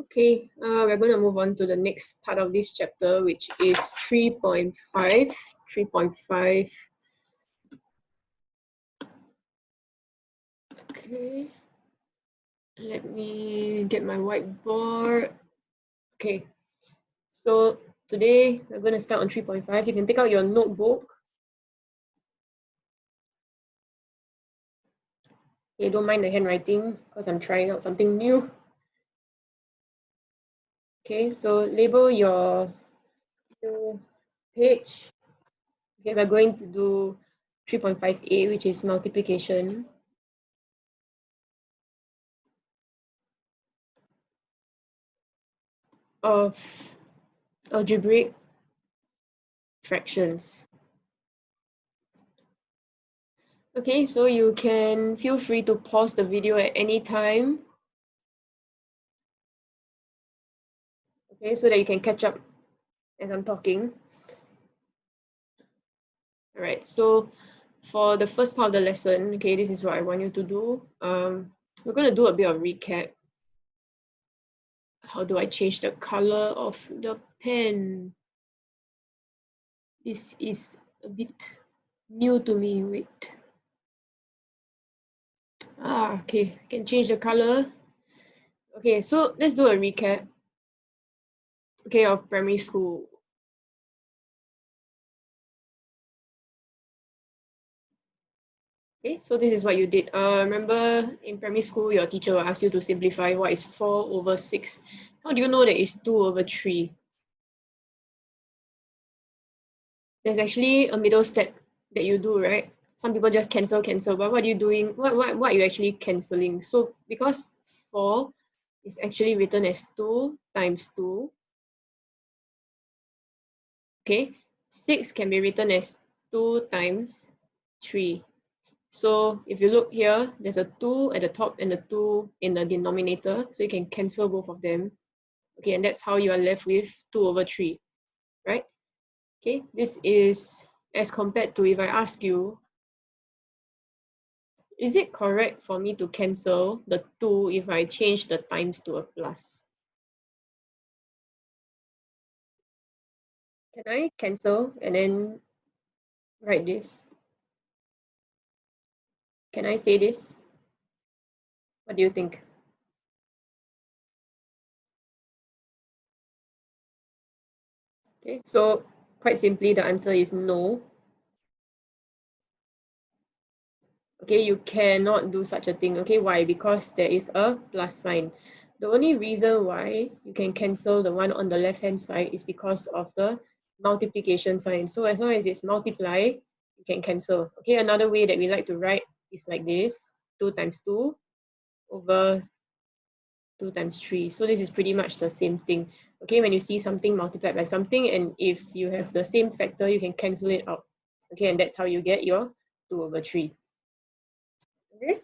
Okay, we're going to move on to the next part of this chapter, which is 3.5. 3.5. Okay, let me get my whiteboard. Okay, so today we're going to start on 3.5. You can take out your notebook. Okay, don't mind the handwriting because I'm trying out something new. Okay, so label your page. Okay, we're going to do 3.5a, which is multiplication. Of algebraic fractions. Okay, so you can feel free to pause the video at any time. Okay, so that you can catch up as I'm talking. All right, so for the first part of the lesson, okay, this is what I want you to do. We're going to do a bit of recap. How do I change the color of the pen? This is a bit new to me. Wait. Okay, I can change the color. Okay, so let's do a recap. Okay, of primary school. Okay, so this is what you did. Remember in primary school, your teacher will ask you to simplify what is 4 over 6. How do you know that it's 2 over 3? There's actually a middle step that you do, right? Some people just cancel, but what are you doing? What are you actually cancelling? So because 4 is actually written as 2 times 2. Okay, 6 can be written as 2 times 3. So if you look here, there's a 2 at the top and a 2 in the denominator. So you can cancel both of them. Okay, and that's how you are left with 2 over 3, right? Okay, this is as compared to if I ask you, is it correct for me to cancel the 2 if I change the times to a plus? Can I cancel and then write this? Can I say this? What do you think? Okay, so quite simply, the answer is no. Okay, you cannot do such a thing. Okay, why? Because there is a plus sign. The only reason why you can cancel the one on the left-hand side is because of the multiplication sign. So as long as it's multiply, you can cancel. Okay, another way that we like to write is like this, 2 times 2 over 2 times 3. So this is pretty much the same thing. Okay, when you see something multiplied by something, and if you have the same factor, you can cancel it out. Okay, and that's how you get your 2 over 3. Okay.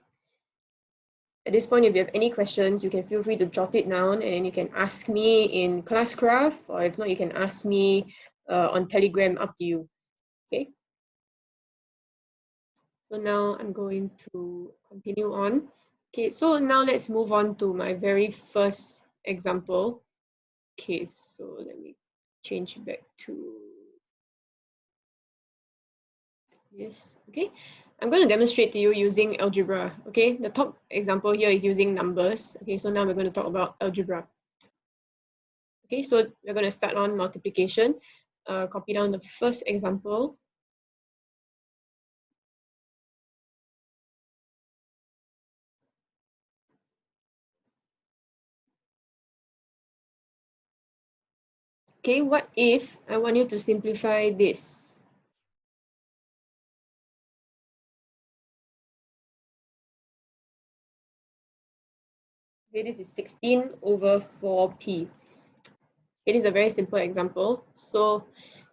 At this point, if you have any questions, you can feel free to jot it down, and then you can ask me in Classcraft, or if not, you can ask me on Telegram, up to you. Okay. So now I'm going to continue on. Okay, so now let's move on to my very first example. Okay, so let me change back to this. Okay, I'm going to demonstrate to you using algebra. Okay, the top example here is using numbers. Okay, so now we're going to talk about algebra. Okay, so we're going to start on multiplication. Copy down the first example. Okay, what if I want you to simplify this? Okay, this is 16 over 4p. It is a very simple example. So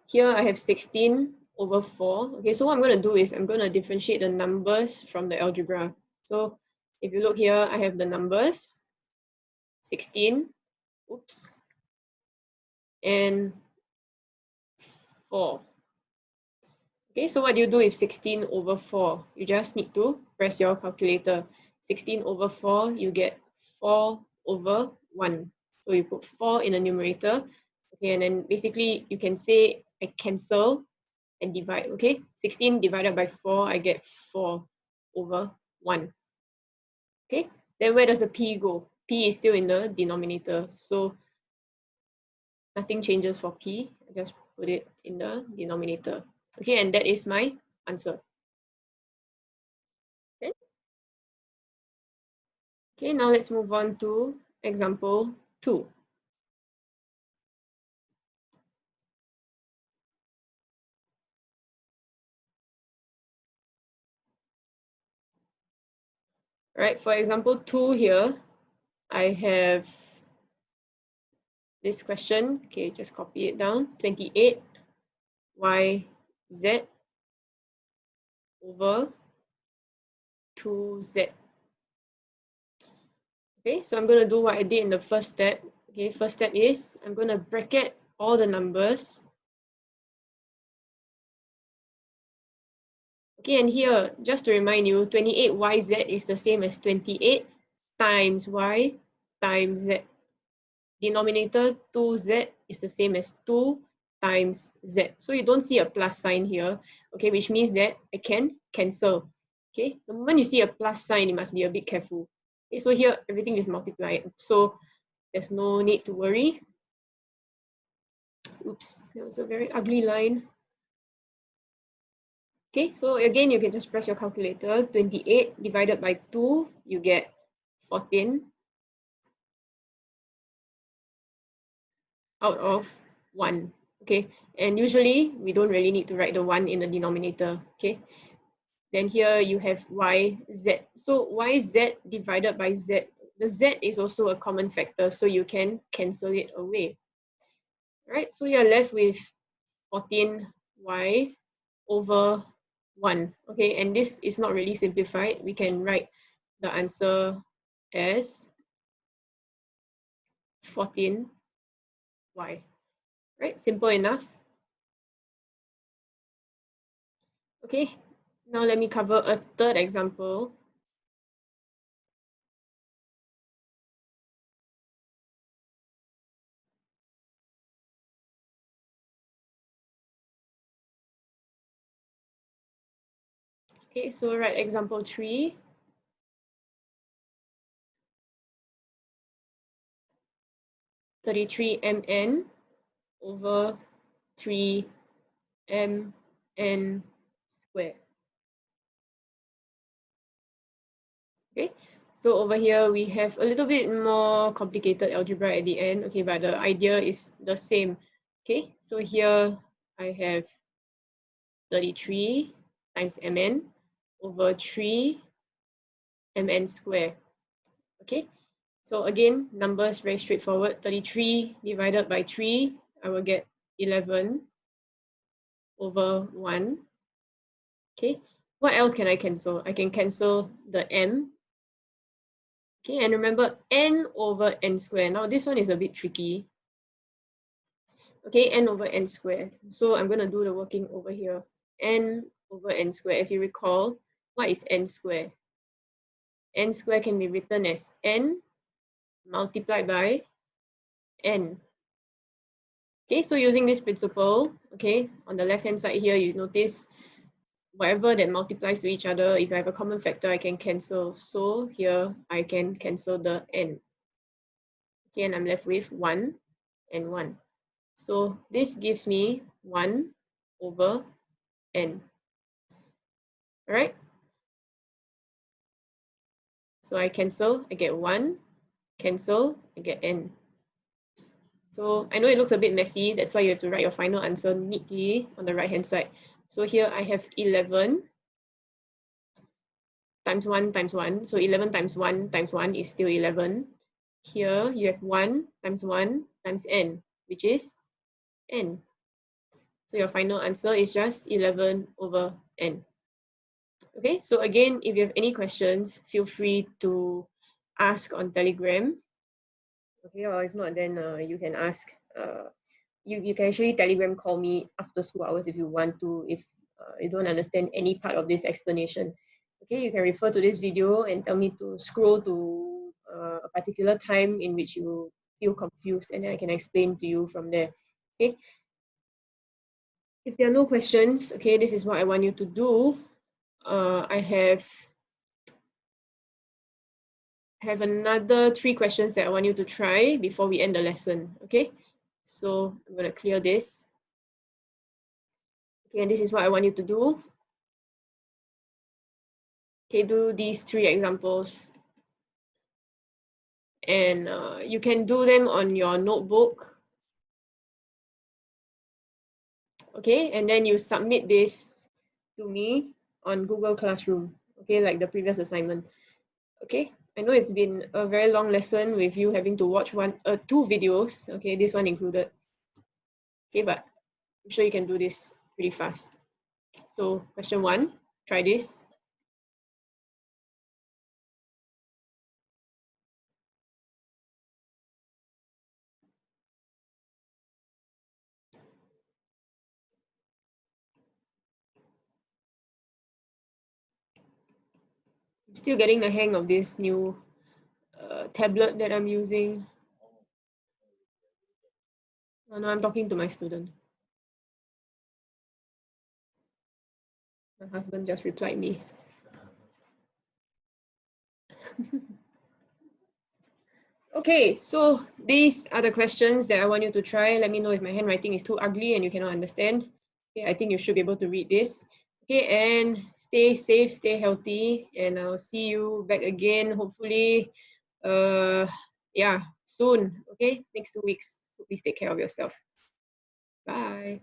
here I have 16 over 4. Okay, so what I'm going to do is I'm going to differentiate the numbers from the algebra. So if you look here, I have the numbers 16, oops, and 4. Okay, so what do you do with 16 over 4? You just need to press your calculator. 16 over 4, you get 4 over 1. So you put 4 in the numerator. Okay, and then basically you can say I cancel and divide. Okay, 16 divided by 4, I get 4 over 1. Okay, then where does the p go? P is still in the denominator, so nothing changes for p. I just put it in the denominator. Okay, and that is my answer. Okay, okay, now let's move on to example 2. Right, for example 2 here, I have this question. Okay, just copy it down. 28 yz over 2z. Okay, so I'm going to do what I did in the first step. Okay, first step is I'm going to bracket all the numbers. Okay, and here, just to remind you, 28yz is the same as 28 times y times z. Denominator 2z is the same as 2 times z. So you don't see a plus sign here, okay, which means that I can cancel. Okay, the moment you see a plus sign, you must be a bit careful. Okay, so here everything is multiplied, so there's no need to worry. Oops, that was a very ugly line. Okay, so again, you can just press your calculator. 28 divided by 2, you get 14 out of 1. Okay, and usually we don't really need to write the 1 in the denominator. Okay, then here you have yz. So yz divided by z. The z is also a common factor, so you can cancel it away. All right, so you're left with 14y over 1. Okay, and this is not really simplified. We can write the answer as 14y. Right, simple enough. Okay, now let me cover a third example. Okay, so write example 3. (33 mn over 3 mn squared). Okay, so over here we have a little bit more complicated algebra at the end. Okay, but the idea is the same. Okay, so here I have 33 times mn over 3 mn squared. Okay, so again, numbers very straightforward. 33 divided by 3, I will get 11 over 1. Okay, what else can I cancel? I can cancel the m. Okay, and remember n over n squared. Now this one is a bit tricky. Okay, n over n squared. So I'm going to do the working over here. N over n squared. If you recall, what is n squared? N squared can be written as n multiplied by n. Okay, so using this principle, okay, on the left hand side here, you notice whatever that multiplies to each other, if I have a common factor, I can cancel. So here I can cancel the n. Okay, and I'm left with 1 and 1. So this gives me 1 over n. All right. So I cancel, I get 1, cancel, I get n. So I know it looks a bit messy, that's why you have to write your final answer neatly on the right hand side. So here I have 11 times 1 times 1. So 11 times 1 times 1 is still 11. Here you have 1 times n, which is n. So your final answer is just 11 over n. Okay, so again, if you have any questions, feel free to ask on Telegram. Okay, or if not, then you can ask. You can actually Telegram call me after school hours if you want to, if you don't understand any part of this explanation. Okay, you can refer to this video and tell me to scroll to a particular time in which you feel confused, and then I can explain to you from there. Okay. If there are no questions, okay, this is what I want you to do. I have another 3 questions that I want you to try before we end the lesson. Okay. So I'm going to clear this. Okay, and this is what I want you to do. Okay, do these 3 examples. And you can do them on your notebook. Okay, and then you submit this to me on Google Classroom. Okay, like the previous assignment. Okay, I know it's been a very long lesson with you having to watch 2 videos. Okay, this one included. Okay, but I'm sure you can do this pretty fast. So question 1, try this. I'm still getting the hang of this new tablet that I'm using. Oh, no, I'm talking to my student. My husband just replied me. Okay, so these are the questions that I want you to try. Let me know if my handwriting is too ugly and you cannot understand. Okay, I think you should be able to read this. Okay, and stay safe, stay healthy, and I'll see you back again, hopefully, yeah, soon. Okay, next 2 weeks. So please take care of yourself. Bye.